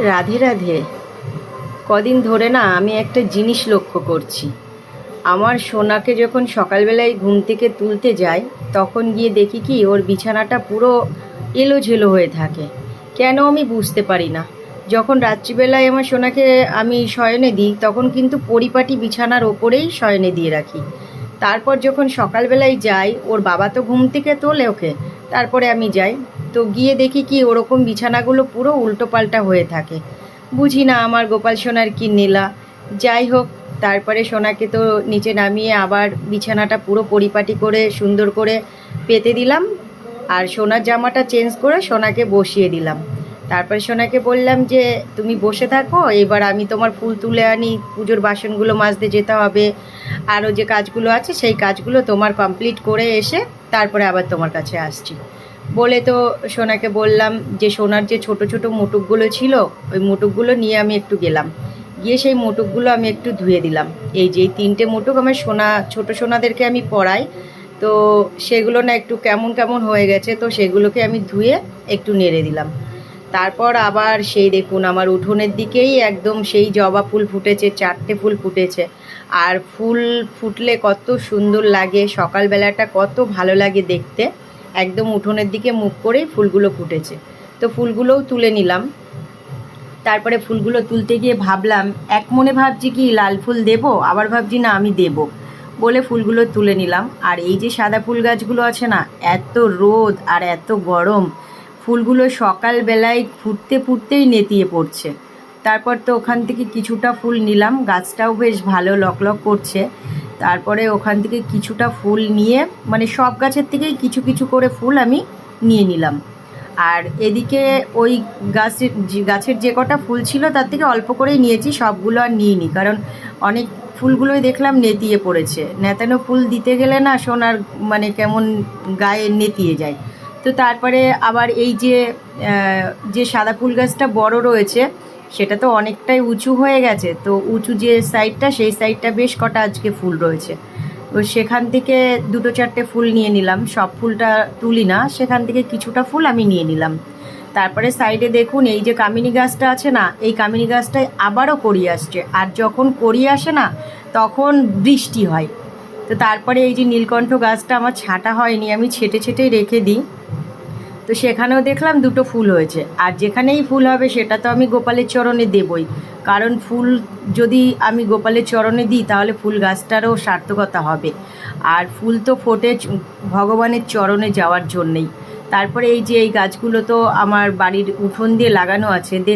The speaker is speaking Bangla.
রাধে রাধে। কদিন ধরে না আমি একটা জিনিস লক্ষ্য করছি। আমার সোনাকে যখন সকালবেলায় ঘুম থেকে তুলতে যাই, তখন গিয়ে দেখি কি ওর বিছানাটা পুরো এলোঝেলো হয়ে থাকে। কেন আমি বুঝতে পারি না। যখন রাত্রিবেলায় আমার সোনাকে আমি শয়নে দিই, তখন কিন্তু পরিপাটি বিছানার ওপরেই শয়নে দিয়ে রাখি। তারপর যখন সকালবেলায় যাই, ওর বাবা তো ঘুম থেকে তোলে ওকে, তারপরে আমি যাই, তো গিয়ে দেখি কি ওরকম বিছানাগুলো পুরো উল্টোপাল্টা হয়ে থাকে। বুঝি না আমার গোপাল সোনার কি নীলা। যাই হোক, তারপরে সোনাকে তো নিচে নামিয়ে আবার বিছানাটা পুরো পরিপাটি করে সুন্দর করে পেতে দিলাম, আর সোনার জামাটা চেঞ্জ করে সোনাকে বসিয়ে দিলাম। তারপরে সোনাকে বললাম যে তুমি বসে থাকো, এবার আমি তোমার ফুল তুলে আনি, পুজোর বাসনগুলো মাজতে যেতে হবে, আরও যে কাজগুলো আছে সেই কাজগুলো তোমার কমপ্লিট করে এসে তারপরে আবার তোমার কাছে আসছি বলে, তো সোনাকে বললাম যে সোনার যে ছোট ছোট মুটুকগুলো ছিল, ওই মুটুকগুলো নিয়ে আমি একটু গেলাম, গিয়ে সেই মুটুকগুলো আমি একটু ধুয়ে দিলাম। এই যে 3টে মুটুক আমার সোনা, ছোট সোনাদেরকে আমি পরাই, তো সেগুলো না একটু কেমন কেমন হয়ে গেছে, তো সেগুলোকে আমি ধুয়ে একটু নেড়ে দিলাম। তারপর আবার সেই দেখুন আমার উঠোনের দিকেই একদম সেই জবা ফুল ফুটেছে, 4টে ফুল ফুটেছে। আর ফুল ফুটলে কত সুন্দর লাগে, সকালবেলাটা কত ভালো লাগে দেখতে। একদম উঠোনের দিকে মুখ করেই ফুলগুলো ফুটেছে, তো ফুলগুলোও তুলে নিলাম। তারপরে ফুলগুলো তুলতে গিয়ে ভাবলাম, এক মনে ভাবছি কি লাল ফুল দেব, আবার ভাবছি না আমি দেব, বলে ফুলগুলো তুলে নিলাম। আর এই যে সাদা ফুল গাছগুলো আছে না, এত রোদ আর এত গরম, ফুলগুলো সকালবেলায় ফুটতে ফুটতেই নেতিয়ে পড়ছে। তারপর তো ওখান থেকে কিছুটা ফুল নিলাম, গাছটাও বেশ ভালো লকলক করছে। তারপরে ওখান থেকে কিছুটা ফুল নিয়ে, মানে সব গাছের থেকেই কিছু কিছু করে ফুল আমি নিয়ে নিলাম। আর এদিকে ওই গাছের যে কটা ফুল ছিল তার থেকে অল্প করেই নিয়েছি, সবগুলো আর নিইনি, কারণ অনেক ফুলগুলোই দেখলাম নেতিয়ে পড়েছে। নেতানো ফুল দিতে গেলে না সোনার মানে কেমন গায়ে নেতিয়ে যায়। তো তারপরে আবার এই যে সাদা ফুল গাছটা বড় রয়েছে, সেটা তো অনেকটাই উঁচু হয়ে গেছে, তো উঁচু যে সাইডটা, সেই সাইডটা বেশ কটা আজকে ফুল রয়েছে, তো সেখান থেকে 2-4টে ফুল নিয়ে নিলাম। সব ফুলটা তুলি না, সেখান থেকে কিছুটা ফুল আমি নিয়ে নিলাম। তারপরে সাইডে দেখুন এই যে কামিনী গাছটা আছে না, এই কামিনী গাছটায় আবারও কড়ি আসছে, আর যখন কড়ি আসে না তখন বৃষ্টি হয়। তো তারপরে এই যে নীলকণ্ঠ গাছটা আমার ছাঁটা হয়নি, আমি ছেটে ছেটেই রেখে দিই, তো সেখানেও দেখলাম 2টো ফুল হয়েছে। আর যেখানেই ফুল হবে সেটা তো আমি গোপালের চরণে দেবই, কারণ ফুল যদি আমি গোপালের চরণে দিই তাহলে ফুল গাছটারও সার্থকতা হবে। আর ফুল তো ফোটে ভগবানের চরণে যাওয়ার জন্যেই। তারপরে এই যে এই গাছগুলো তো আমার বাড়ির উঠোন দিয়ে লাগানো আছে।